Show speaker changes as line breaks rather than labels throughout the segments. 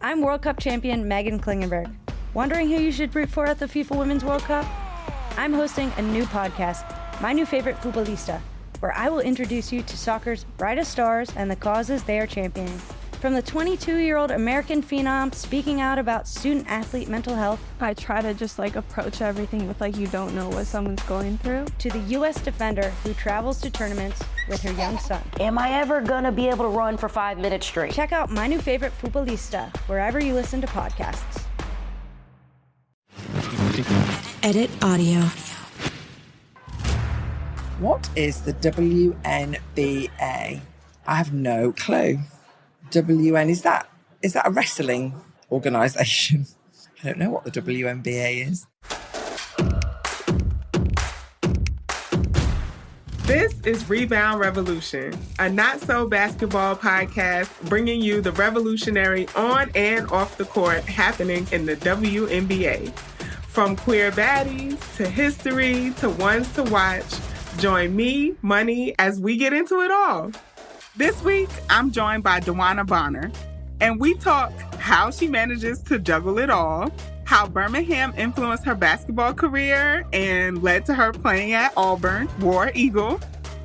I'm World Cup champion Megan Klingenberg. Wondering who you should root for at the FIFA Women's World Cup? I'm hosting a new podcast, My New Favorite Futbolista, where I will introduce you to soccer's brightest stars and the causes they are championing. From the 22-year-old American phenom speaking out about student-athlete mental health,
I try to just approach everything with you don't know what someone's going through,
to the U.S. defender who travels to tournaments with her young son.
Am I ever gonna be able to run for 5 minutes straight?
Check out My New Favorite Futbolista wherever you listen to podcasts.
Edit audio.
What is the WNBA? I have no clue. WN, is that a wrestling organisation? I don't know what the WNBA is.
This is Rebound Revolution, a not-so-basketball podcast bringing you the revolutionary on and off the court happening in the WNBA. From queer baddies to history to ones to watch, join me, Money, as we get into it all. This week, I'm joined by DeWanna Bonner, and we talk how she manages to juggle it all, how Birmingham influenced her basketball career and led to her playing at Auburn, War Eagle,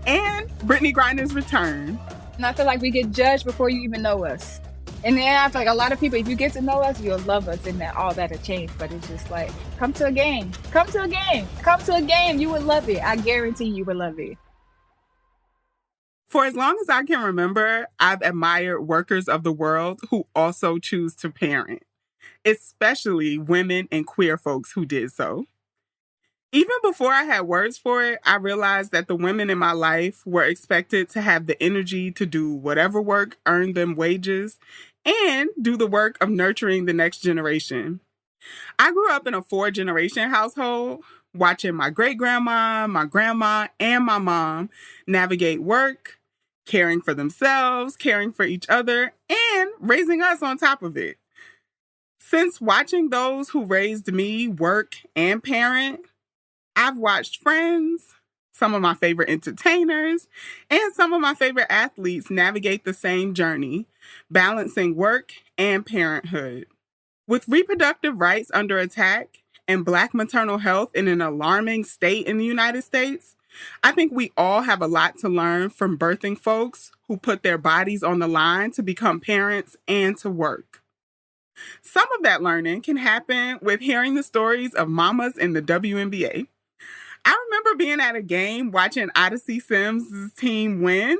and Brittany Griner's return.
And I feel like we get judged before you even know us. And then I feel like a lot of people, if you get to know us, you'll love us, and that all that'll change. But it's just come to a game. Come to a game. Come to a game. You would love it. I guarantee you would love it.
For as long as I can remember, I've admired workers of the world who also choose to parent, especially women and queer folks who did so. Even before I had words for it, I realized that the women in my life were expected to have the energy to do whatever work earned them wages and do the work of nurturing the next generation. I grew up in a 4-generation household, watching my great-grandma, my grandma, and my mom navigate work, caring for themselves, caring for each other, and raising us on top of it. Since watching those who raised me work and parent, I've watched friends, some of my favorite entertainers, and some of my favorite athletes navigate the same journey, balancing work and parenthood. With reproductive rights under attack and Black maternal health in an alarming state in the United States, I think we all have a lot to learn from birthing folks who put their bodies on the line to become parents and to work. Some of that learning can happen with hearing the stories of mamas in the WNBA. I remember being at a game watching Odyssey Sims' team win,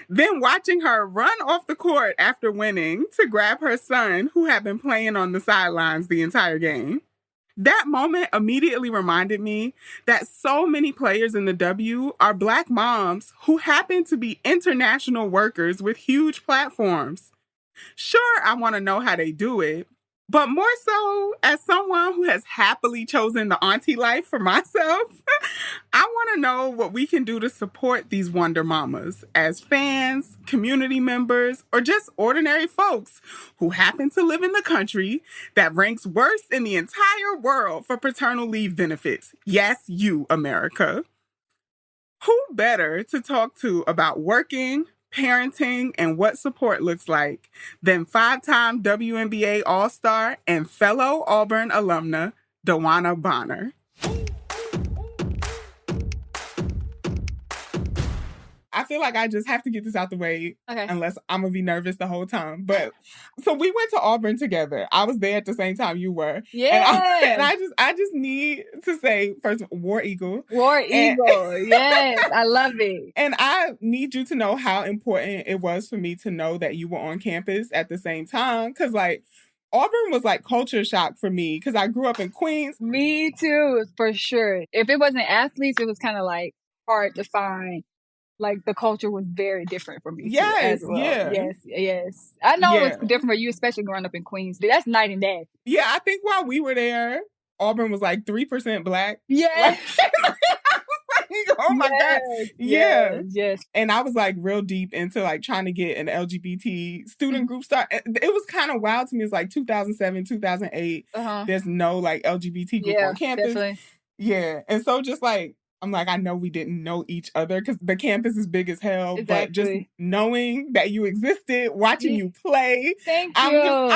then watching her run off the court after winning to grab her son who had been playing on the sidelines the entire game. That moment immediately reminded me that so many players in the W are Black moms who happen to be international workers with huge platforms. Sure, I want to know how they do it, but more so, as someone who has happily chosen the auntie life for myself, I want to know what we can do to support these Wondermammas as fans, community members, or just ordinary folks who happen to live in the country that ranks worst in the entire world for paternal leave benefits. Yes, you, America. Who better to talk to about working, parenting, and what support looks like than 5-time WNBA All-Star and fellow Auburn alumna, DeWanna Bonner. I feel like I just have to get this out the way, unless I'm going to be nervous the whole time. But so we went to Auburn together. I was there at the same time you were.
Yeah.
And I just need to say, first, War Eagle.
War Eagle. Yes. I love it.
And I need you to know how important it was for me to know that you were on campus at the same time. Because, Auburn was culture shock for me because I grew up in Queens.
Me too, for sure. If it wasn't athletes, it was kind of hard to find. The culture was very different for me.
Yes,
too, as well.
yeah.
Yes. I know it was different for you, especially growing up in Queens. That's night and day.
Yeah, I think while we were there, Auburn was 3% Black.
Yeah.
I was oh my God. Yeah.
Yes.
And I was real deep into trying to get an LGBT student group started. It was kind of wild to me. It's 2007, 2008. There's no LGBT group on campus.
Definitely.
Yeah. And so just I'm I know we didn't know each other because the campus is big as hell,
exactly.
But just knowing that you existed, watching you play,
Thank
I'm
you.
just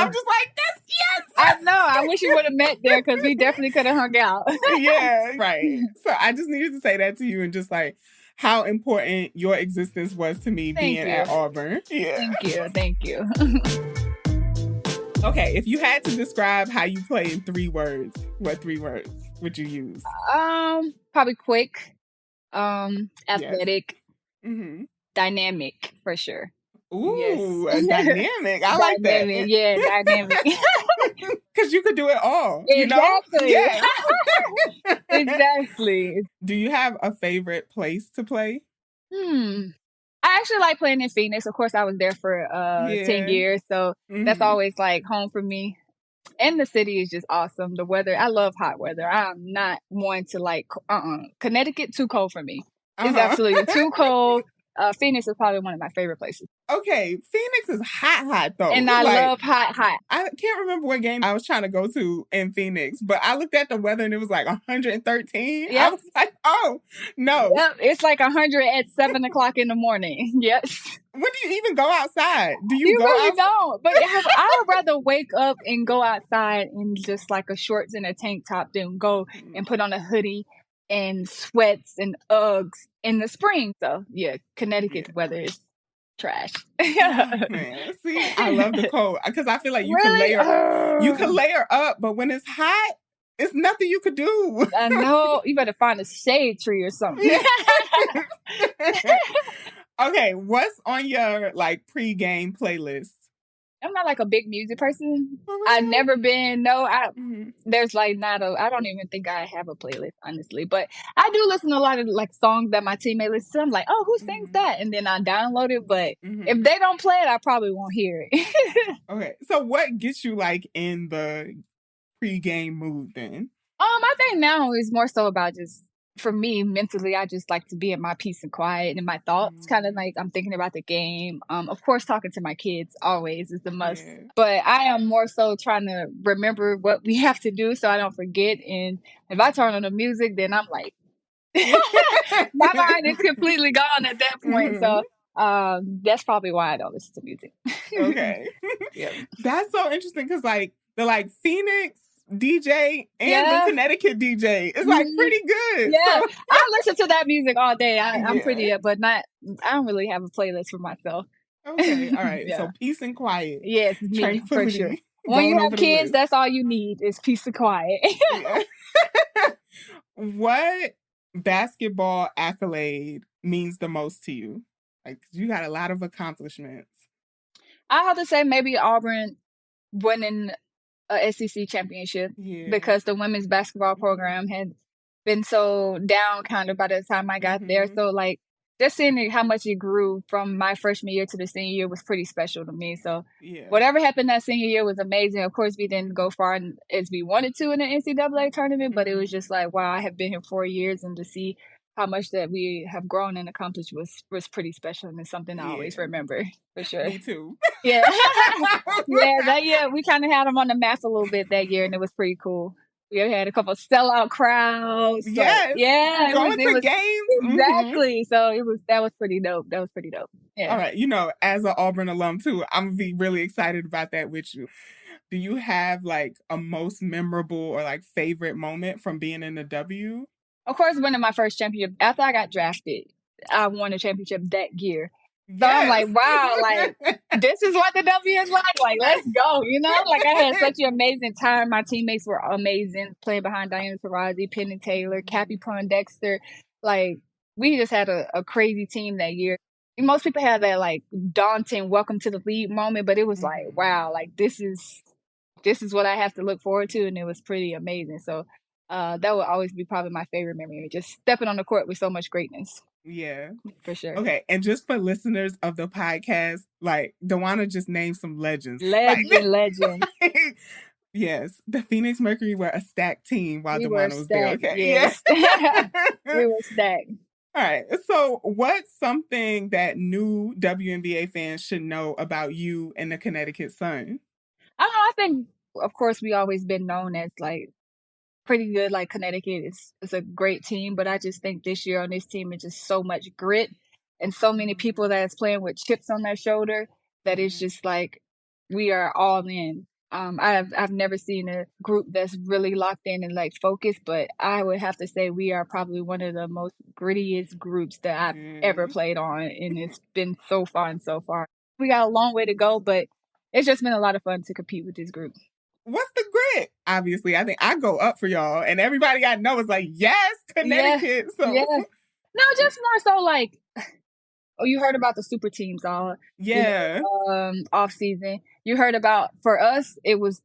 I know. I wish we would have met there because we definitely could have hung out.
Yeah, right. So I just needed to say that to you and just like how important your existence was to me being at Auburn. Yeah.
Thank you.
Okay, if you had to describe how you play in 3 words, what 3 words would you use?
Probably quick, athletic, dynamic for sure.
Ooh, a dynamic. I like that.
Yeah, dynamic.
Because you could do it all.
Exactly.
You know? Yes.
Exactly.
Do you have a favorite place to play?
I actually like playing in Phoenix. Of course, I was there for 10 years, so that's always like home for me. And the city is just awesome. The weather, I love hot weather. I'm not one to like, Connecticut, too cold for me. It's absolutely too cold. Phoenix is probably one of my favorite places.
Okay, Phoenix is hot though.
And I love hot.
I can't remember what game I was trying to go to in Phoenix, but I looked at the weather and it was like 113. Yep. I was like, oh, no.
Yep, it's like 100 at 7 o'clock in the morning. Yes.
When do you even go outside? Do you go
really
outside?
don't. But I would rather wake up and go outside in just like a shorts and a tank top than go and put on a hoodie and sweats and Uggs in the spring. So yeah, Connecticut weather is trash.
Man, see, I love the cold because I feel like you can layer up, but when it's hot, it's nothing you could do.
I know. You better find a shade tree or something.
Okay, what's on your like pre-game playlist?
I'm not like a big music person. I've never been. There's like I don't even think I have a playlist, honestly. But I do listen to a lot of like songs that my teammate listens to. I'm like, oh, who sings that? And then I download it. But if they don't play it, I probably won't hear it.
Okay, so what gets you like in the pre-game mood then?
I think now is more so about just, for me, mentally, I just like to be in my peace and quiet and my thoughts. Kind of like I'm thinking about the game. Of course, talking to my kids always is the must. Yeah. But I am more so trying to remember what we have to do so I don't forget. And if I turn on the music, then I'm like, my mind is completely gone at that point. So that's probably why I don't listen to music.
Okay. Yeah. That's so interesting because like the Phoenix DJ and the Connecticut DJ. It's like pretty good.
Yeah, so I listen to that music all day. I'm pretty, but I don't really have a playlist for myself.
Okay, all right. So peace and quiet.
Yes, me, for sure. When you have kids, that's all you need is peace and quiet.
What basketball accolade means the most to you? Like, you got a lot of accomplishments.
I have to say maybe Auburn winning a SEC championship because the women's basketball program had been so down kind of by the time I got there. So like just seeing how much it grew from my freshman year to the senior year was pretty special to me. So whatever happened that senior year was amazing. Of course, we didn't go far as we wanted to in the NCAA tournament, but it was just like, wow, I have been here 4 years, and to see how much that we have grown and accomplished was pretty special, and it's something I always remember, for sure.
Me too.
Yeah. That year, we kind of had them on the map a little bit that year, and it was pretty cool. We had a couple of sellout crowds. So,
going to games.
Exactly. So that was pretty dope. Yeah.
All right. As an Auburn alum too, I'm going to be really excited about that with you. Do you have like a most memorable or like favorite moment from being in the W?
Of course, winning my first championship. After I got drafted, I won a championship that year. So I'm like, wow, like, this is what the W is like. Like, let's go, Like, I had such an amazing time. My teammates were amazing, playing behind Diana Taurasi, Penny Taylor, Cappy Pondexter. Like, we just had a crazy team that year. Most people have that, like, daunting welcome to the league moment, but it was like, wow, like, this is what I have to look forward to, and it was pretty amazing. So that will always be probably my favorite memory, just stepping on the court with so much greatness.
Yeah.
For sure.
Okay, and just for listeners of the podcast, like, DeWanna just named some legends.
Legend.
Yes, the Phoenix Mercury were a stacked team while DeWanna was there. Okay.
Yes. We were stacked.
All right, so what's something that new WNBA fans should know about you and the Connecticut Sun?
I don't know, I think, of course, we always been known as, like, pretty good. Like, Connecticut is a great team, but I just think this year on this team is just so much grit and so many people that's playing with chips on their shoulder that it's just like we are all in. I've never seen a group that's really locked in and like focused, but I would have to say we are probably one of the most grittiest groups that I've ever played on, and it's been so fun so far. We got a long way to go, but it's just been a lot of fun to compete with this group.
What's the grit? Obviously, I think I go up for y'all, and everybody I know is like, yes, Connecticut.
Yeah,
So
yeah. No, just more so like, oh, you heard about the super teams all off season. You heard about, for us, it was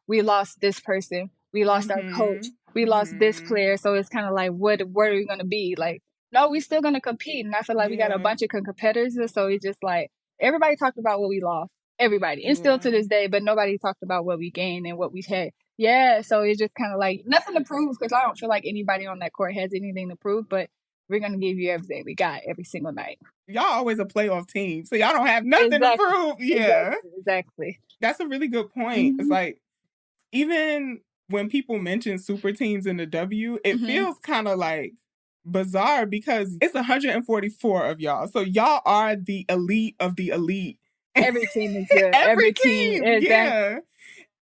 we lost this person, we lost our coach, we lost this player. So it's kind of like, what are we gonna be? Like, no, we still gonna compete. And I feel like we got a bunch of competitors. So it's just like everybody talked about what we lost. Everybody. And still to this day, but nobody talked about what we gained and what we had. Yeah, so it's just kind of like nothing to prove, because I don't feel like anybody on that court has anything to prove, but we're going to give you everything we got every single night.
Y'all always a playoff team, so y'all don't have nothing to prove. Yeah.
Exactly.
That's a really good point. It's like, even when people mention super teams in the W, it feels kind of like bizarre because it's 144 of y'all. So y'all are the elite of the elite.
Every team is good. Every team. Exactly.
Yeah.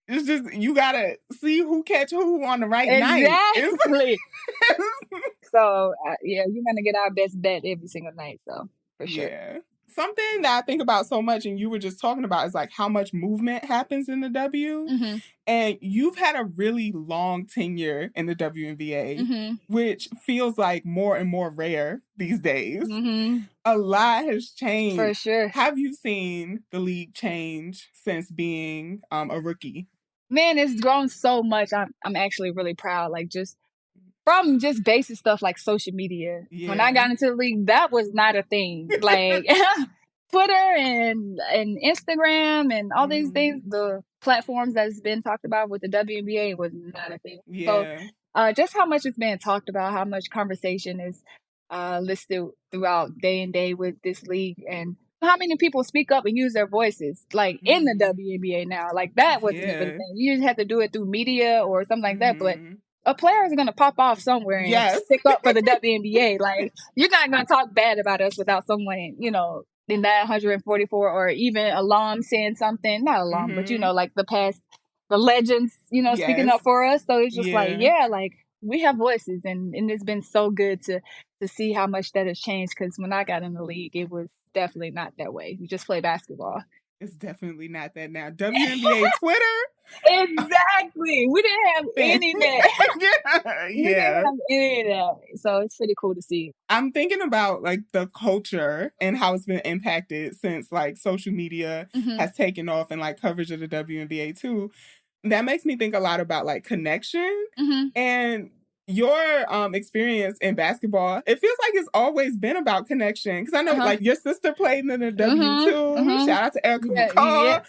It's just, you gotta see who catch who on the right night.
Exactly. So, you're gonna get our best bet every single night, so, for sure.
Yeah. Something that I think about so much, and you were just talking about, is like how much movement happens in the W. And you've had a really long tenure in the WNBA, which feels like more and more rare these days. A lot has changed.
For sure.
Have you seen the league change since being a rookie?
Man, it's grown so much. I'm actually really proud. Like, just from just basic stuff like social media. Yeah. When I got into the league, that was not a thing. Like Twitter and Instagram and all these things, the platforms that's been talked about with the WNBA was not a thing.
Yeah.
So just how much it's being talked about, how much conversation is listed throughout day and day with this league, and how many people speak up and use their voices, like in the WNBA now. Like, that wasn't even a thing. You just had to do it through media or something like that. But a player is going to pop off somewhere and stick up for the WNBA. Like, you're not going to talk bad about us without someone, in that 144 or even alum saying something. Not alum, but, like the legends, speaking up for us. So it's just like we have voices, and it's been so good to see how much that has changed, because when I got in the league, it was definitely not that way. You just play basketball.
It's definitely not that now. WNBA Twitter?
Exactly. We didn't have any of that. We didn't have any of that. So it's pretty cool to see.
I'm thinking about like the culture and how it's been impacted since like social media has taken off, and like coverage of the WNBA too. That makes me think a lot about like connection and your experience in basketball. It feels like it's always been about connection, because I know like your sister played in the W too. Shout out to Erica McCall.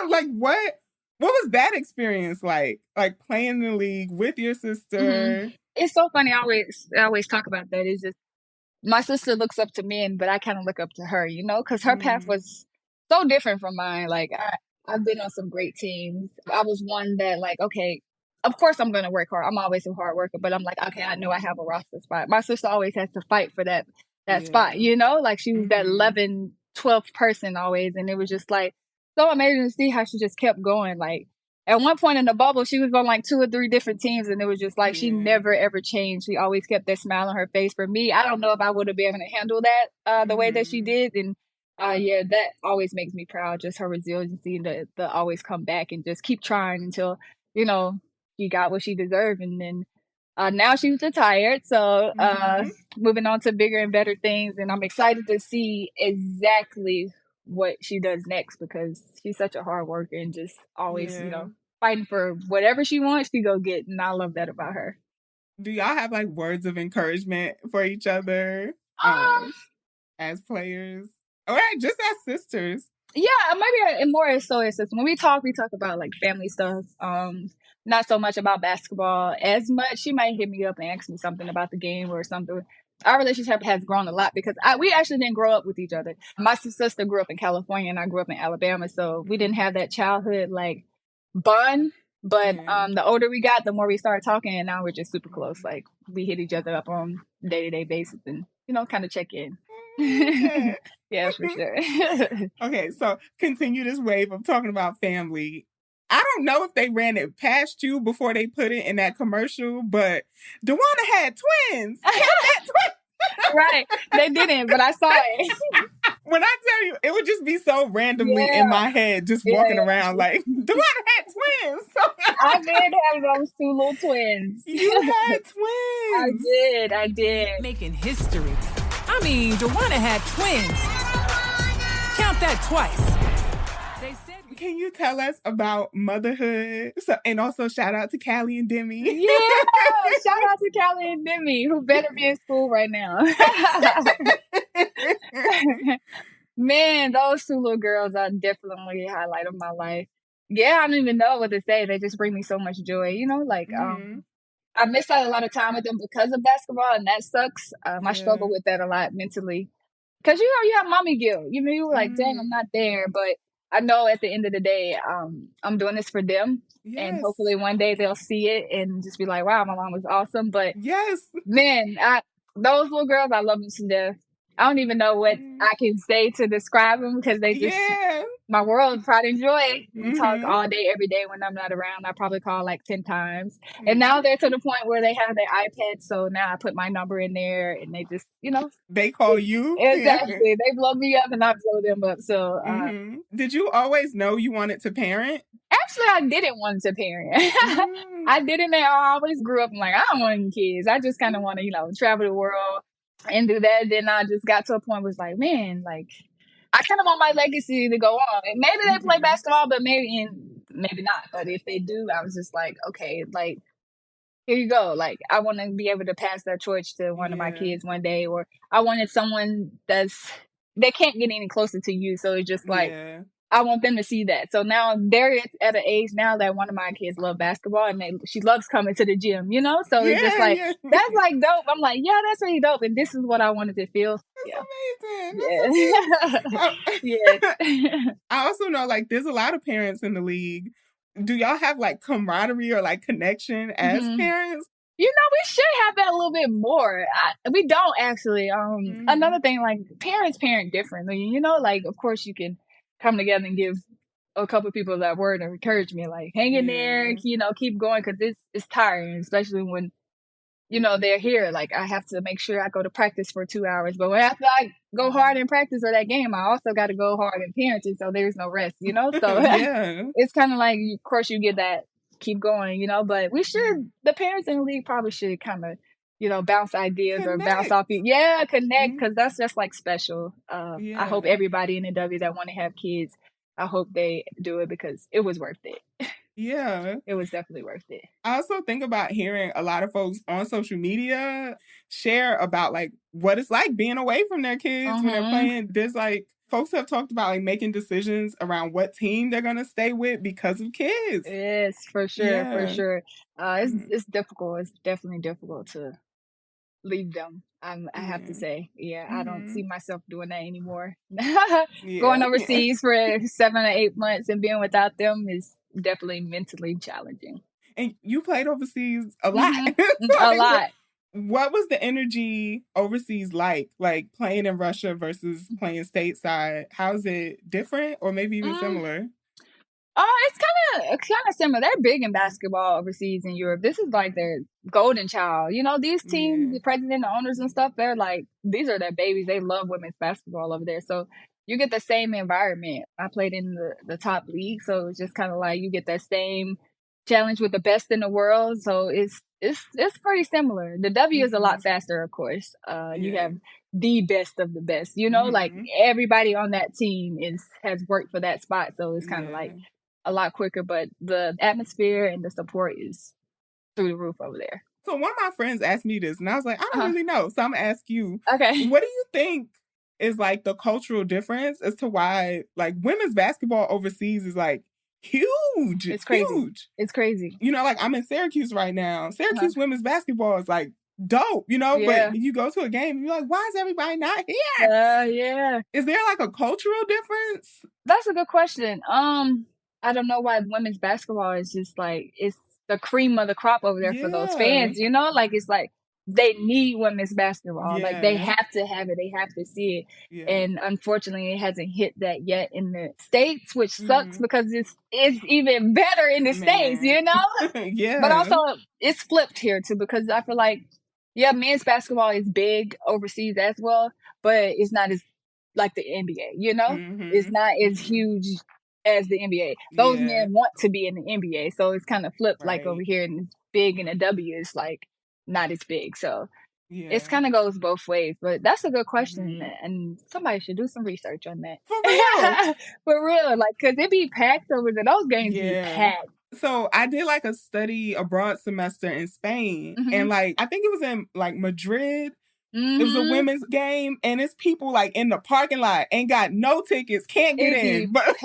Like, what was that experience like playing in the league with your sister?
It's so funny. I always talk about that. It's just, my sister looks up to me, but I kind of look up to her, because her path was so different from mine. Like, I've been on some great teams. I was one that, like, okay, of course I'm going to work hard. I'm always a hard worker, but I'm like, okay, I know I have a roster spot. My sister always has to fight for that spot, like she was that 11th, 12th person always. And it was just like so amazing to see how she just kept going. Like, at one point in the bubble, she was on like 2 or 3 different teams, and it was just like she never ever changed. She always kept that smile on her face. For me, I don't know if I would have been able to handle that the way that she did. And that always makes me proud. Just her resiliency to always come back and just keep trying until, she got what she deserved. And then now she's retired. So moving on to bigger and better things. And I'm excited to see exactly what she does next, because she's such a hard worker and just always, fighting for whatever she wants to go get. And I love that about her.
Do y'all have like words of encouragement for each other as players, or just as sisters?
Yeah, maybe more so as sisters. When we talk about like family stuff. Not so much about basketball as much. She might hit me up and ask me something about the game or something. Our relationship has grown a lot because we actually didn't grow up with each other. My sister grew up in California and I grew up in Alabama, so we didn't have that childhood like bond. But the older we got, the more we started talking, and now we're just super close. Like, we hit each other up on day-to-day basis and, kind of check in. Yeah, for sure.
Okay, so continue this wave of talking about family. I don't know if they ran it past you before they put it in that commercial, but DeWanna had twins.
Right. They didn't, but I saw it.
When I tell you, it would just be so randomly in my head, just walking around like, DeWanna had twins.
I did have those two little twins.
You had twins.
I did.
Making history. I mean, DeWanna had twins. Count that twice.
Can you tell us about motherhood? And also shout out to Callie and Demi.
Yeah, shout out to Callie and Demi, who better be in school right now. Man, those two little girls are definitely a highlight of my life. Yeah, I don't even know what to say. They just bring me so much joy. You know, like I missed out a lot of time with them because of basketball, and that sucks. I struggle with that a lot mentally. Because, you know, you have mommy guilt. You know, you're like, dang, I'm not there. But I know at the end of the day, I'm doing this for them. Yes. And hopefully one day they'll see it and just be like, wow, my mom was awesome. But man, those little girls, I love them to death. I don't even know what I can say to describe them because they just, my world, pride and joy. We talk all day, every day when I'm not around. I probably call like 10 times. And now they're to the point where they have their iPad. So now I put my number in there and they just, you know.
They call you?
Exactly. They blow me up and I blow them up. So.
Did you always know you wanted to parent?
Actually, I didn't want to parent. I didn't. I always grew up like, I don't want any kids. I just kind of want to, you know, travel the world and do that. Then I just got to a point where it's like, man, like, I kind of want my legacy to go on. And maybe they play basketball, but maybe not. But if they do, I was just like, okay, like, here you go. Like, I want to be able to pass that torch to one of my kids one day. Or I wanted someone they can't get any closer to you. So it's just like, I want them to see that. So now they're at an age now that one of my kids love basketball and she loves coming to the gym, you know? So it's just like, that's like dope. I'm like, yeah, that's really dope. And this is what I wanted to feel.
That's amazing. I also know like there's a lot of parents in the league. Do y'all have like camaraderie or like connection as parents?
You know, we should have that a little bit more. We don't actually. Another thing, like parents parent differently, you know, like of course you can come together and give a couple of people that word of encouragement, like hang in there, you know, keep going, because it's tiring, especially when, you know, they're here. Like I have to make sure I go to practice for 2 hours, but after I go hard in practice or that game, I also got to go hard in parenting, so there's no rest, you know. So it's kind of like, of course, you get that keep going, you know. But we should, the parents in the league probably should kind of, you know, bounce ideas or bounce off you. Connect, because that's just like special. I hope everybody in the W that want to have kids, I hope they do it because it was worth it.
Yeah.
It was definitely worth it.
I also think about hearing a lot of folks on social media share about like what it's like being away from their kids when they're playing. There's like folks have talked about like making decisions around what team they're going to stay with because of kids.
Yes, for sure. For sure. It's difficult. It's definitely difficult to leave them. I have to say, I don't see myself doing that anymore. Going overseas for 7 or 8 months and being without them is definitely mentally challenging.
And you played overseas a lot.
A lot.
What was the energy overseas like playing in Russia versus playing stateside? How's it different or maybe even similar?
It's kind of similar. They're big in basketball overseas in Europe. This is like their golden child. You know, these teams, the president, the owners and stuff, they're like, these are their babies. They love women's basketball over there. So you get the same environment. I played in the top league, so it's just kind of like you get that same challenge with the best in the world. So it's pretty similar. The W is a lot faster, of course. You have the best of the best. You know, like everybody on that team has worked for that spot. So it's kind of like a lot quicker, but the atmosphere and the support is through the roof over there.
So one of my friends asked me this, and I was like, I don't really know. So I'm going to ask you.
Okay.
What do you think is like the cultural difference as to why like women's basketball overseas is like huge?
It's crazy.
Huge.
It's crazy.
You know, like I'm in Syracuse right now. Syracuse women's basketball is like dope, you know, but you go to a game and you're like, why is everybody not here? Is there like a cultural difference?
That's a good question. I don't know why women's basketball is just like, it's the cream of the crop over there for those fans, you know? Like, it's like, they need women's basketball. Like they
Yeah.
have to have it. They have to see it.
Yeah.
And unfortunately, it hasn't hit that yet in the States, which sucks because it's even better in the States, you know?
Yeah.
But also, it's flipped here too, because I feel like, yeah, men's basketball is big overseas as well, but it's not as like the NBA, you know? It's not as huge as the NBA. Those men want to be in the NBA, so it's kind of flipped like over here, and it's big, and the W is like not as big. So it's kind of goes both ways. But that's a good question, and somebody should do some research on that.
For real.
For real, like, because it be packed over there. Those games be packed.
So I did like a study abroad semester in Spain, and like I think it was in like Madrid. It was a women's game, and it's people like in the parking lot, ain't got no tickets, can't get in. But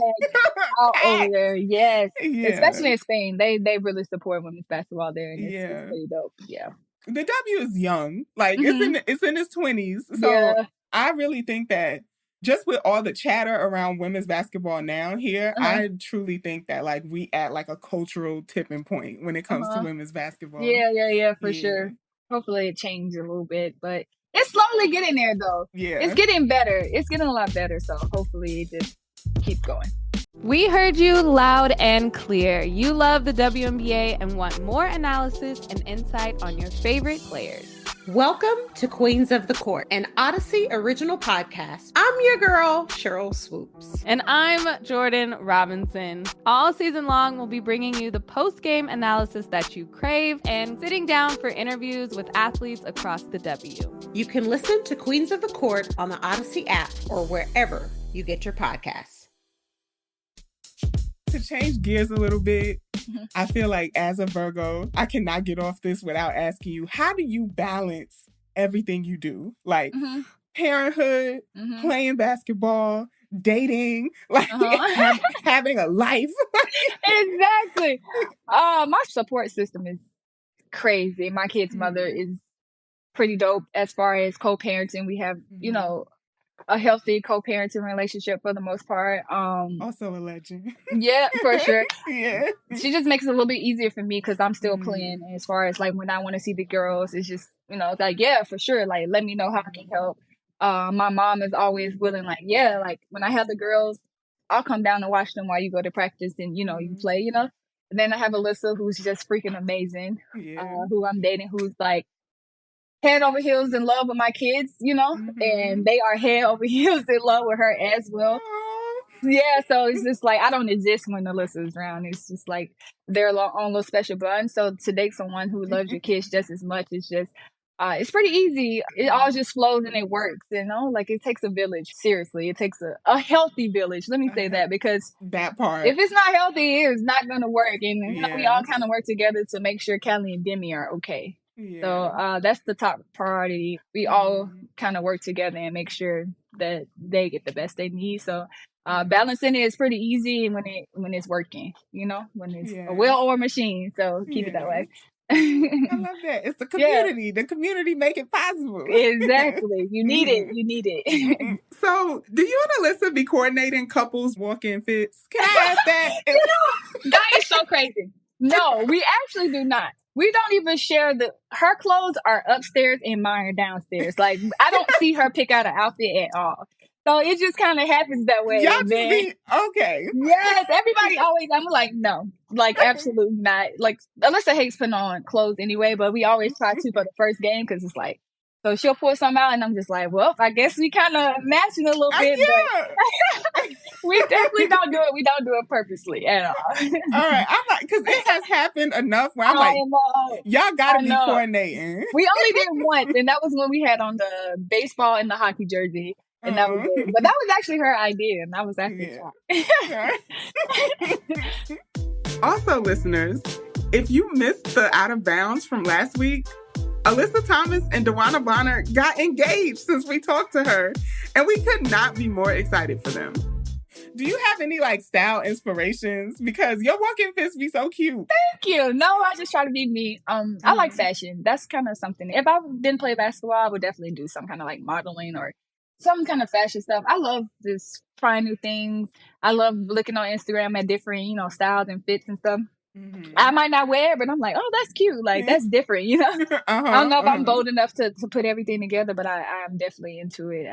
all over there, yes. Especially in Spain, they really support women's basketball there, and it's pretty dope. Yeah.
The W is young, like it's in its 20s. So I really think that just with all the chatter around women's basketball now here, I truly think that like we at like a cultural tipping point when it comes to women's basketball.
Yeah, for sure. Hopefully it changes a little bit, but it's slowly getting there though.
Yeah.
It's getting better. It's getting a lot better. So hopefully it just keeps going.
We heard you loud and clear. You love the WNBA and want more analysis and insight on your favorite players.
Welcome to Queens of the Court, an Odyssey original podcast. I'm your girl, Cheryl Swoops.
And I'm Jordan Robinson. All season long, we'll be bringing you the post-game analysis that you crave and sitting down for interviews with athletes across the W.
You can listen to Queens of the Court on the Odyssey app or wherever you get your podcasts.
To change gears a little bit, I feel like as a Virgo, I cannot get off this without asking you, how do you balance everything you do? Like parenthood, playing basketball, dating, like having a life.
Exactly. My support system is crazy. My kid's mother is pretty dope as far as co-parenting. We have, you know, a healthy co-parenting relationship for the most part.
Also a legend.
Yeah, for sure.
Yeah.
She just makes it a little bit easier for me because I'm still playing. As far as like when I want to see the girls, it's just, you know, like, yeah, for sure. Like, let me know how I can help. My mom is always willing, like, yeah, like when I have the girls, I'll come down and watch them while you go to practice and, you know, you play, you know. And then I have Alyssa, who's just freaking amazing, who I'm dating, who's like, head over heels in love with my kids, you know, and they are head over heels in love with her as well. Yeah, so it's just like, I don't exist when Alyssa's around. It's just like their own little special bond. So to date someone who loves your kids just as much is just, it's pretty easy. It all just flows and it works, you know? Like it takes a village, seriously. It takes a healthy village. Let me say that, because
that part,
if it's not healthy, it's not going to work. And you know, we all kind of work together to make sure Callie and Demi are okay. So that's the top priority. We all kind of work together and make sure that they get the best they need. So balancing it is pretty easy when it's working, you know, when it's a well-oiled machine. So keep it that way.
I love that. It's the community. Yeah. The community make it possible.
Exactly. You need it. You need it.
So, do you and Alyssa be coordinating couples walk-in fits? Can I ask that?
That is so crazy. No, we actually do not. We don't even share her clothes are upstairs and mine are downstairs. Like, I don't see her pick out an outfit at all. So it just kind of happens that way.
Y'all just be, okay.
Yes, everybody always, I'm like, no, like, absolutely not. Like, Alyssa hates putting on clothes anyway, but we always try to for the first game because it's like, so she'll pull something out and I'm just like, well, I guess we kind of matching a little bit, but we definitely don't do it. We don't do it purposely at all.
All right. I'm like, because it has happened enough where I'm like, y'all got to be coordinating.
We only did once, and that was when we had on the baseball and the hockey jersey. And that was it. But that was actually her idea, and I was actually shocked.
Also, listeners, if you missed the Out of Bounds from last week, Alyssa Thomas and DeWanna Bonner got engaged since we talked to her, and we could not be more excited for them. Do you have any like style inspirations? Because your walk-in fits be so cute.
Thank you. No, I just try to be me. I like fashion. That's kind of something. If I didn't play basketball, I would definitely do some kind of like modeling or some kind of fashion stuff. I love just trying new things. I love looking on Instagram at different, you know, styles and fits and stuff. I might not wear it, but I'm like, oh, that's cute. Like, that's different, you know? I don't know if I'm bold enough to put everything together, but I'm definitely into it.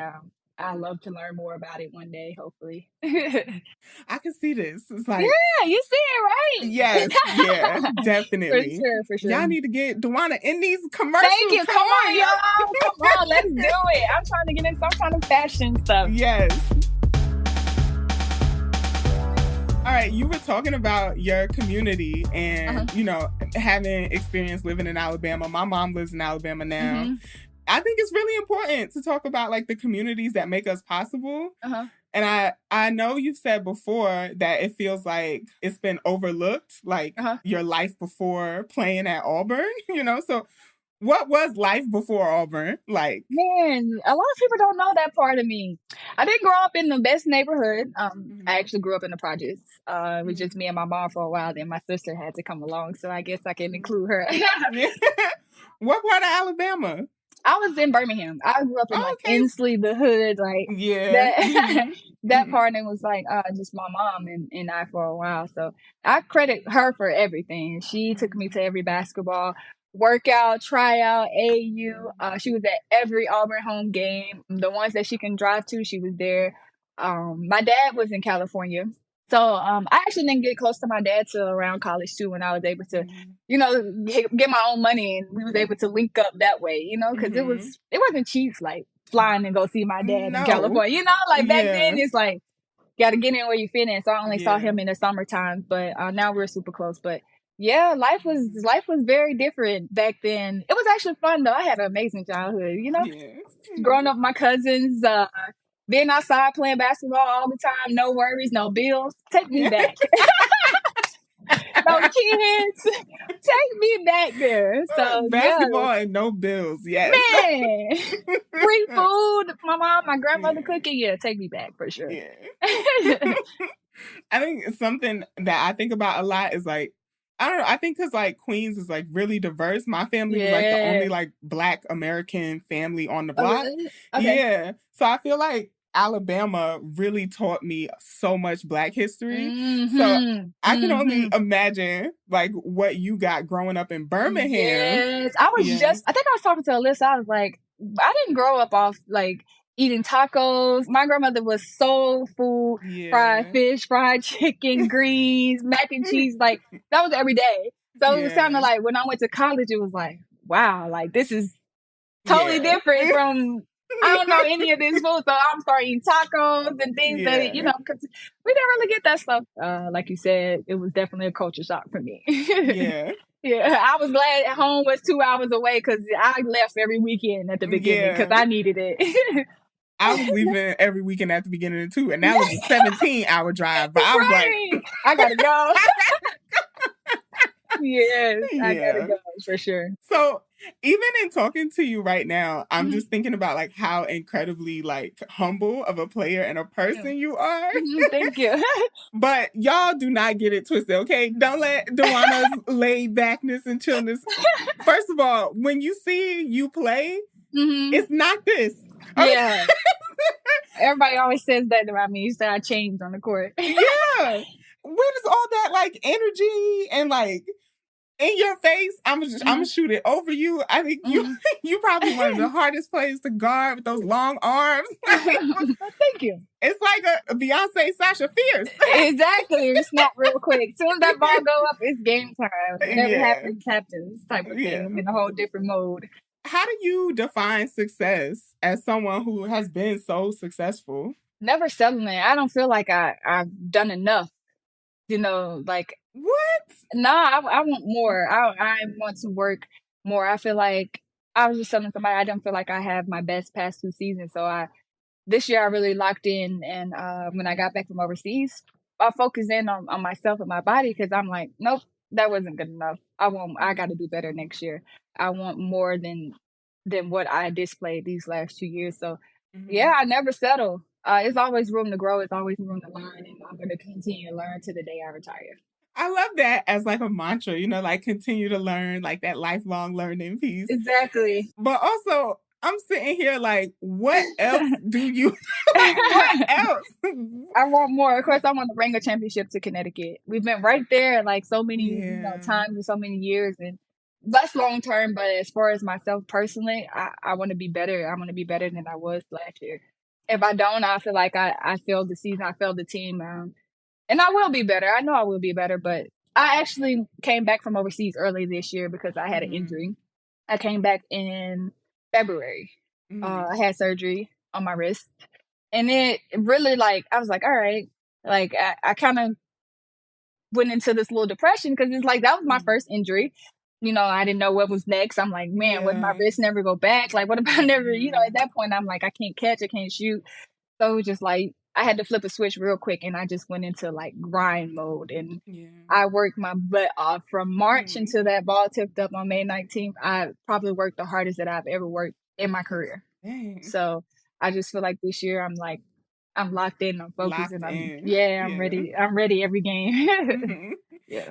I love to learn more about it one day, hopefully.
I can see this. It's like,
yeah, you see it, right?
Yes, yeah, definitely.
For sure.
Y'all need to get DeWanna in these commercials.
Thank you. Come on, y'all. Come on, let's do it. I'm trying to get in some kind of fashion stuff.
Yes. All right, you were talking about your community and, you know, having experience living in Alabama. My mom lives in Alabama now. I think it's really important to talk about like the communities that make us possible. And I know you've said before that it feels like it's been overlooked, like your life before playing at Auburn, you know? So what was life before Auburn like?
Man, a lot of people don't know that part of me. I didn't grow up in the best neighborhood. I actually grew up in the projects. It was just me and my mom for a while. Then my sister had to come along, so I guess I can include her.
What part of Alabama?
I was in Birmingham. I grew up in like Inslee, the hood, like that part. And it was like just my mom and I for a while. So I credit her for everything. She took me to every basketball workout, tryout, AU. She was at every Auburn home game. The ones that she can drive to, she was there. My dad was in California. So I actually didn't get close to my dad till around college too, when I was able to, you know, get my own money, and we was able to link up that way, you know, because it wasn't cheap, like flying and go see my dad in California, you know, like back then it's like got to get in where you fit in. So I only saw him in the summertime, but now we're super close. But yeah, life was very different back then. It was actually fun though. I had an amazing childhood, you know, growing up with my cousins, being outside playing basketball all the time, no worries, no bills. Take me back. No kids. Take me back there. So
basketball and no bills, yes.
Man. Free food. My mom, my grandmother cooking. Yeah, take me back for sure.
Yeah. I think something that I think about a lot is like, I don't know, I think because like Queens is like really diverse. My family was like the only like Black American family on the block.
Really? Okay.
Yeah. So I feel like Alabama really taught me so much Black history. So I can only imagine like what you got growing up in Birmingham.
Yes. I think I was talking to Alyssa. I was like, I didn't grow up off like eating tacos. My grandmother was soul food, fried fish, fried chicken, greens, mac and cheese. Like that was every day. So it was kind of like when I went to college, it was like, wow, like this is totally different from, I don't know any of this food. So I'm starting eating tacos and things that, you know, because we didn't really get that stuff. Like you said, it was definitely a culture shock for me. Yeah, I was glad home was 2 hours away because I left every weekend at the beginning because I needed it.
I was leaving every weekend at the beginning too, and that was a 17-hour drive. But I was like,
I gotta go. Yes, I gotta go for sure.
So even in talking to you right now, I'm just thinking about like how incredibly like humble of a player and a person you are.
Thank you.
But y'all do not get it twisted, okay? Don't let DeWanna's laid backness and chillness. First of all, when you see you play, it's not this. Okay?
Yeah. Everybody always says that about me. You say I changed on the court.
Yeah. Where does all that like energy and like in your face? I'm gonna shoot it over you. I think you probably one of the hardest players to guard with those long arms.
Thank you.
It's like a Beyonce Sasha Fierce.
Exactly. Snap real quick. As soon as that ball go up, it's game time. Whatever happens type of thing. I'm in a whole different mode.
How do you define success as someone who has been so successful?
Never settling. I don't feel like I've done enough. You know, like
what?
Nah, I want more. I want to work more. I feel like I was just telling somebody I don't feel like I have my best past 2 seasons. So this year I really locked in, and when I got back from overseas, I focused in on myself and my body because I'm like, nope, that wasn't good enough. I got to do better next year. I want more than what I displayed these last 2 years. So yeah, I never settle. It's always room to grow. It's always room to learn, and I'm going to continue to learn to the day I retire.
I love that as like a mantra, you know, like continue to learn, like that lifelong learning piece.
Exactly.
But also, I'm sitting here like, what else do you, like, what else?
I want more. Of course, I want to bring a championship to Connecticut. We've been right there like so many times and so many years, and that's long term. But as far as myself personally, I want to be better. I want to be better than I was last year. If I don't, I feel like I failed the season. I failed the team. And I will be better. I know I will be better, but I actually came back from overseas early this year because I had an injury. I came back in February. I had surgery on my wrist. And it really, like, I was like, all right. Like, I kind of went into this little depression because it's like, that was my first injury. You know, I didn't know what was next. I'm like, man, would my wrist never go back? Like, what about never, you know, at that point, I'm like, I can't catch, I can't shoot. So it was just like, I had to flip a switch real quick and I just went into like grind mode. And I worked my butt off from March until that ball tipped up on May 19th. I probably worked the hardest that I've ever worked in my career.
Dang.
So I just feel like this year I'm locked in, I'm focused, and I'm ready. I'm ready every game.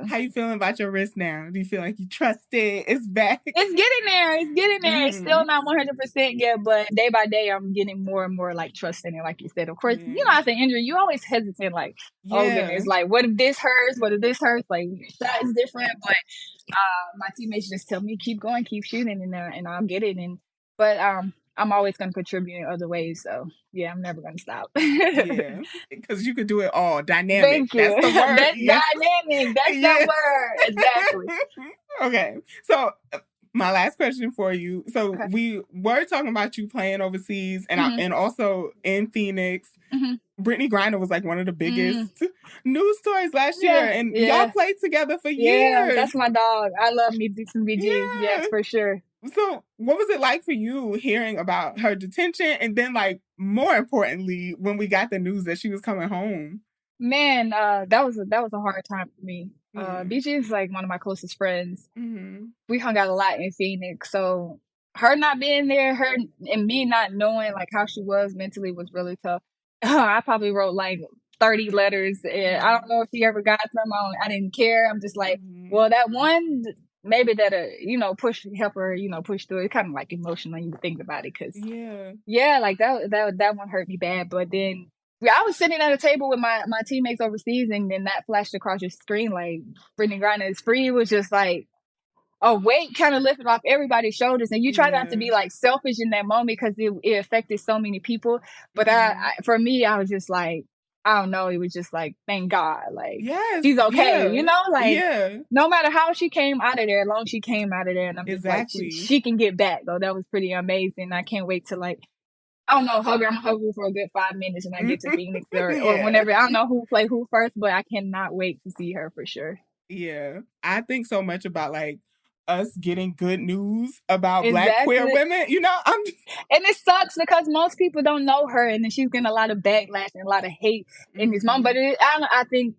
How you feeling about your wrist now? Do you feel like you trust it? It's back.
It's getting there. It's getting there. It's still not 100% yet, but day by day, I'm getting more and more like trusting it. Like you said, of course, you know, after injury, you always hesitate. Like, oh goodness, like what if this hurts? What if this hurts? Like that is different. But my teammates just tell me keep going, keep shooting, and I'll get it. But I'm always going to contribute in other ways. So, yeah, I'm never going to stop.
Because you could do it all. Dynamic.
Thank you.
That's the word.
That's dynamic. That's the word. Exactly.
Okay. So, my last question for you. So, we were talking about you playing overseas and also in Phoenix. Brittany Griner was like one of the biggest news stories last year. And y'all played together for years.
Yeah, that's my dog. I love me some BGs. Yes, for sure.
So what was it like for you hearing about her detention and then, like, more importantly, when we got the news that she was coming home?
Man, that was a hard time for me. BG is like one of my closest friends. We hung out a lot in Phoenix. So her not being there, her and me not knowing like how she was mentally was really tough. I probably wrote like 30 letters and I don't know if she ever got them. I didn't care. I'm just like, well, that one, maybe that'll, you know, help her, you know, push through it. Kind of like emotional when you think about it. Cause like that one hurt me bad. But then I was sitting at a table with my teammates overseas and then that flashed across your screen. Like Brittany Griner is free. It was just like a weight kind of lifted off everybody's shoulders. And you try not to be like selfish in that moment because it affected so many people. But for me, I was just like, I don't know. It was just like, thank God. Like, she's okay. You know, like, no matter how she came out of there, as long as she came out of there. And I'm just like, she can get back, though. That was pretty amazing. I can't wait to, like, I don't know, hug her. I'm hungry for a good 5 minutes when I get to Phoenix or whenever. I don't know who play who first, but I cannot wait to see her for sure.
Yeah. I think so much about, like, us getting good news about Black queer women, you know.
And it sucks because most people don't know her, and then she's getting a lot of backlash and a lot of hate in this moment. But I think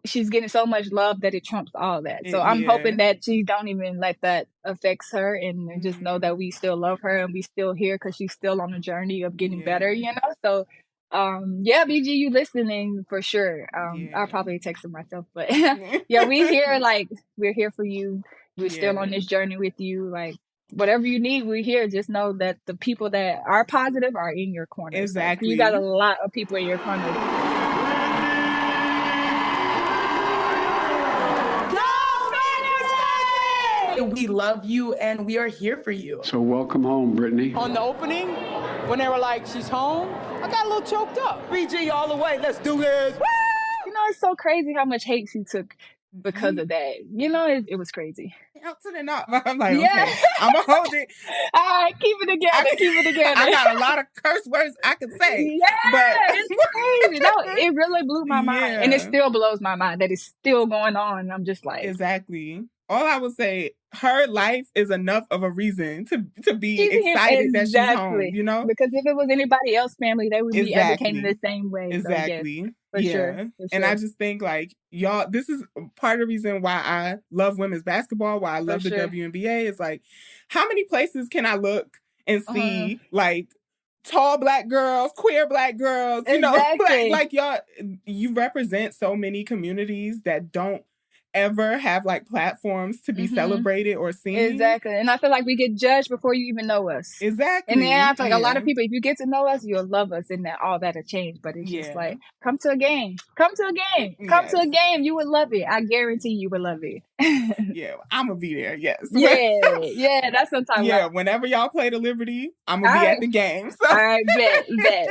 she's getting so much love that it trumps all that. So I'm hoping that she don't even let that affect her, and just know that we still love her and we still here because she's still on the journey of getting better, you know. So BG, you listening for sure. I'll probably text her myself, but we're here for you. We're still on this journey with you. Like, whatever you need, we're here. Just know that the people that are positive are in your corner.
Exactly.
So you got a lot of people in your corner.
We love you and we are here for you.
So welcome home, Brittany.
On the opening, when they were like, she's home, I got a little choked up. BG all the way, let's do this. Woo!
You know, it's so crazy how much hate she took because of that. You know, it was crazy.
Out to the knot. I'm like, okay, I'm going to hold it.
All right, keep it together.
I got a lot of curse words I could say.
But it's crazy. No, it really blew my mind. And it still blows my mind that it's still going on. I'm just like.
Exactly. All I would say, her life is enough of a reason to be excited that she's home, you know?
Because if it was anybody else's family, they would be advocating the same way.
Exactly.
So, for sure.
And I just think, like, y'all, this is part of the reason why I love women's basketball, why I love the WNBA. Is like, how many places can I look and see, like, tall Black girls, queer Black girls, you know? Like y'all, you represent so many communities that don't ever have like platforms to be celebrated or seen.
Exactly. And I feel like we get judged before you even know us.
Exactly.
And then I feel like a lot of people, if you get to know us, you'll love us, and that all that'll change. But it's just like, come to a game. Come to a game. Come to a game. You would love it. I guarantee you would love it.
Yeah, I'm going to be there. Yes.
Yeah, that's what I'm talking about.
Whenever y'all play the Liberty, I'm going to be at the game. So.
All right, bet.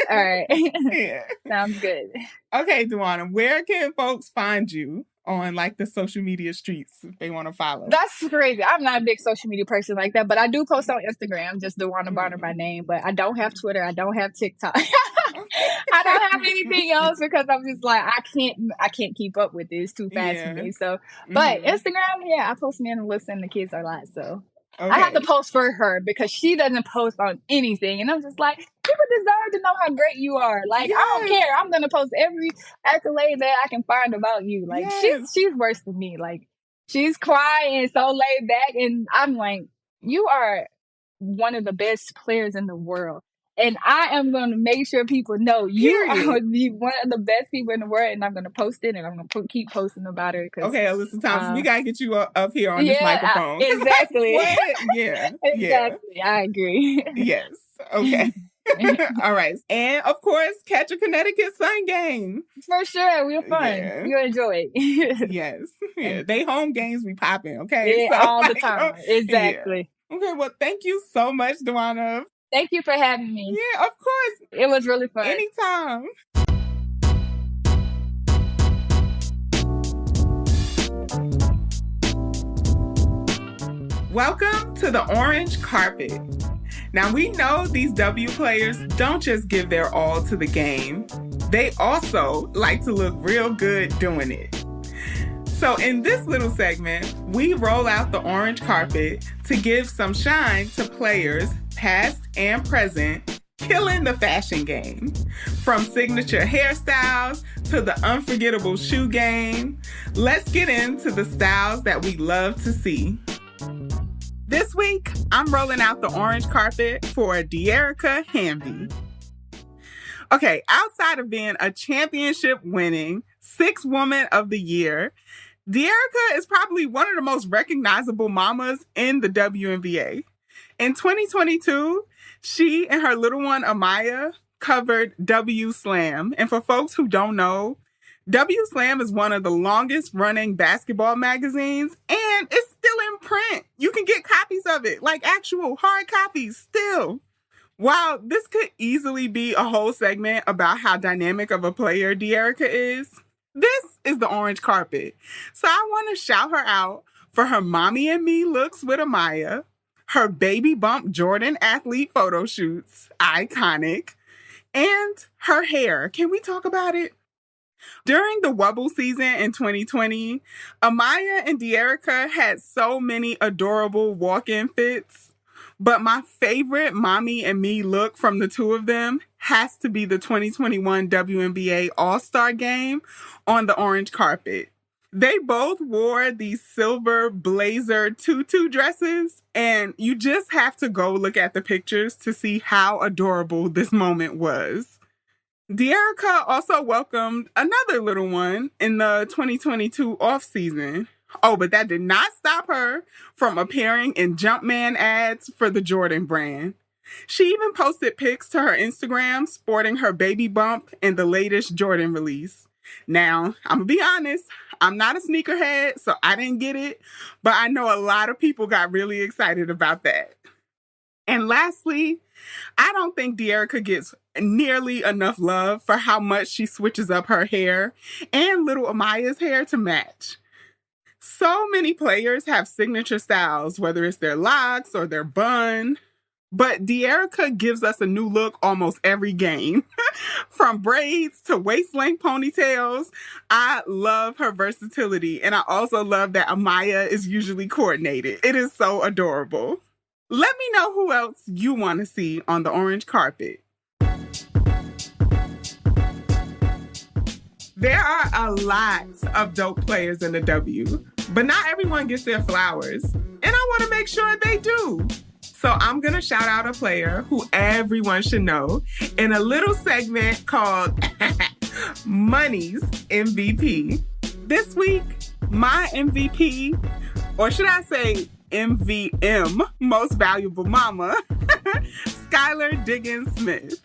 All right.
Yeah.
Sounds good.
Okay, DeWanna, where can folks find you on like the social media streets if they want to follow?
That's crazy. I'm not a big social media person like that, but I do post on Instagram, just DeWanna Bonner by name. But I don't have Twitter. I don't have TikTok. I don't have anything else because I'm just like I can't keep up with it. It's too fast for me. So, but Instagram, I post me and listen. The kids are a lot, so. Okay. I have to post for her because she doesn't post on anything. And I'm just like, people deserve to know how great you are. Like, I don't care. I'm going to post every accolade that I can find about you. Like, she's worse than me. Like, she's quiet and so laid back. And I'm like, you are one of the best players in the world. And I am going to make sure people know you are one of the best people in the world. And I'm going to post it, and I'm going to keep posting about her.
Okay, Alyssa Thompson, we got to get you up here on this microphone.
Exactly.
Exactly.
I agree.
Yes. Okay. All right. And, of course, catch a Connecticut Sun game.
For sure. We're fun. Yeah. You'll enjoy it.
Yes. Yeah. They home games be popping, okay?
Yeah, so, all the time. Exactly.
Yeah. Okay, well, thank you so much, DeWanna.
Thank you for having me.
Yeah, of course.
It was really fun.
Anytime. Welcome to the orange carpet. Now, we know these W players don't just give their all to the game. They also like to look real good doing it. So in this little segment, we roll out the orange carpet to give some shine to players, past and present, killing the fashion game. From signature hairstyles to the unforgettable shoe game, let's get into the styles that we love to see. This week, I'm rolling out the orange carpet for De'Erica Hamby. Okay, outside of being a championship-winning Sixth Woman of the Year, De'Erica is probably one of the most recognizable mamas in the WNBA. In 2022, she and her little one, Amaya, covered W Slam. And for folks who don't know, W Slam is one of the longest running basketball magazines, and it's still in print. You can get copies of it, like actual hard copies still. While this could easily be a whole segment about how dynamic of a player De'Erica is, this is the orange carpet. So I want to shout her out for her mommy and me looks with Amaya, her baby bump Jordan athlete photo shoots, iconic, and her hair. Can we talk about it? During the Wubble season in 2020, Amaya and De'Erica had so many adorable walk-in fits. But my favorite mommy and me look from the two of them has to be the 2021 WNBA All-Star Game on the orange carpet. They both wore these silver blazer tutu dresses, and you just have to go look at the pictures to see how adorable this moment was. De'Erica also welcomed another little one in the 2022 offseason. Oh, but that did not stop her from appearing in Jumpman ads for the Jordan brand. She even posted pics to her Instagram sporting her baby bump in the latest Jordan release. Now, I'm going to be honest, I'm not a sneakerhead, so I didn't get it, but I know a lot of people got really excited about that. And lastly, I don't think De'Erica gets nearly enough love for how much she switches up her hair and little Amaya's hair to match. So many players have signature styles, whether it's their locks or their bun. But De'Erica gives us a new look almost every game. From braids to waist-length ponytails, I love her versatility. And I also love that Amaya is usually coordinated. It is so adorable. Let me know who else you want to see on the orange carpet. There are a lot of dope players in the W, but not everyone gets their flowers. And I want to make sure they do. So I'm going to shout out a player who everyone should know in a little segment called Money's MVP. This week, My MVP, or should I say MVM, Most Valuable Mama, Skylar Diggins-Smith.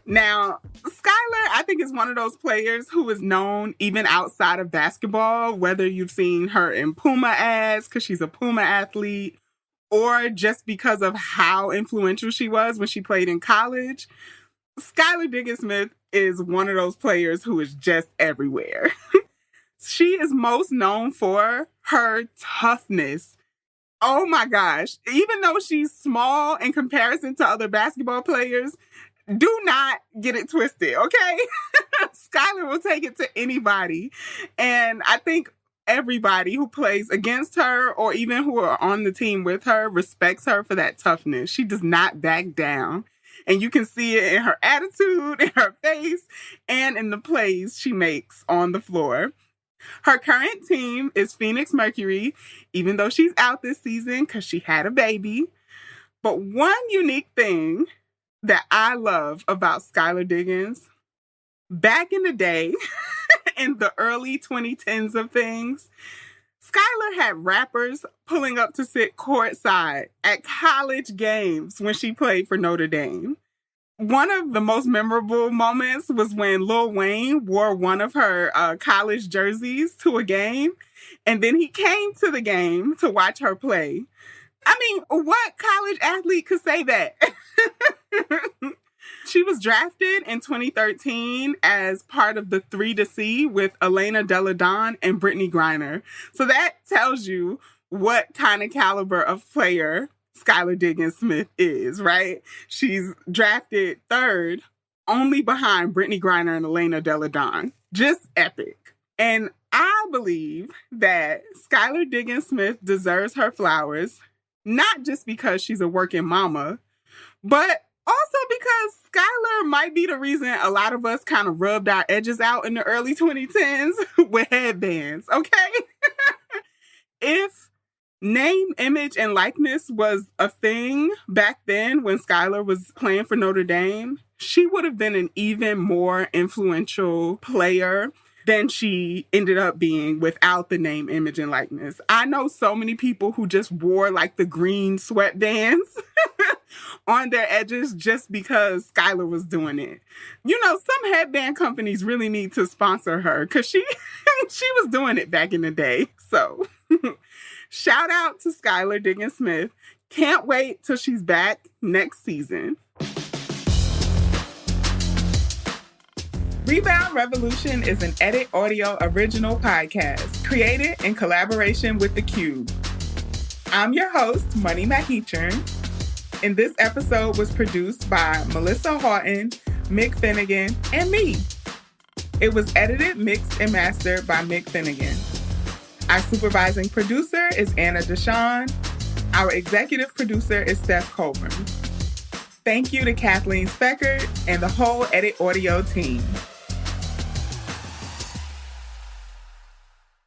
Now, Skylar, I think, is one of those players who is known even outside of basketball, whether you've seen her in Puma ads because she's a Puma athlete, or just because of how influential she was when she played in college. Skylar Diggins-Smith is one of those players who is just everywhere. She is most known for her toughness. Oh my gosh. Even though she's small in comparison to other basketball players, do not get it twisted, okay? Skylar will take it to anybody. And I think everybody who plays against her or even who are on the team with her respects her for that toughness. She does not back down. And you can see it in her attitude, in her face, and in the plays she makes on the floor. Her current team is Phoenix Mercury, even though she's out this season because she had a baby. But one unique thing that I love about Skylar Diggins, back in the day, in the early 2010s of things, Skylar had rappers pulling up to sit courtside at college games when she played for Notre Dame. One of the most memorable moments was when Lil Wayne wore one of her college jerseys to a game, and then he came to the game to watch her play. I mean, what college athlete could say that? She was drafted in 2013 as part of the 3 to See with Elena Delle Donne and Brittany Griner. So that tells you what kind of caliber of player Skylar Diggins-Smith is, right? She's drafted 3rd, only behind Brittany Griner and Elena Delle Donne. Just epic. And I believe that Skylar Diggins-Smith deserves her flowers, not just because she's a working mama, but also because Skylar might be the reason a lot of us kind of rubbed our edges out in the early 2010s with headbands, okay? If name, image, and likeness was a thing back then when Skylar was playing for Notre Dame, she would have been an even more influential player than she ended up being without the name, image, and likeness. I know so many people who just wore like the green sweatbands on their edges just because Skylar was doing it. You know, some headband companies really need to sponsor her because she was doing it back in the day. So shout out to Skylar Diggins-Smith. Can't wait till she's back next season. Rebound Revolution is an Edit Audio original podcast created in collaboration with The Cube. I'm your host, Money Mahechern, and this episode was produced by Melissa Houghton, Mick Finnegan, and me. It was edited, mixed, and mastered by Mick Finnegan. Our supervising producer is Anna Deshawn. Our executive producer is Steph Colburn. Thank you to Kathleen Speckert and the whole Edit Audio team.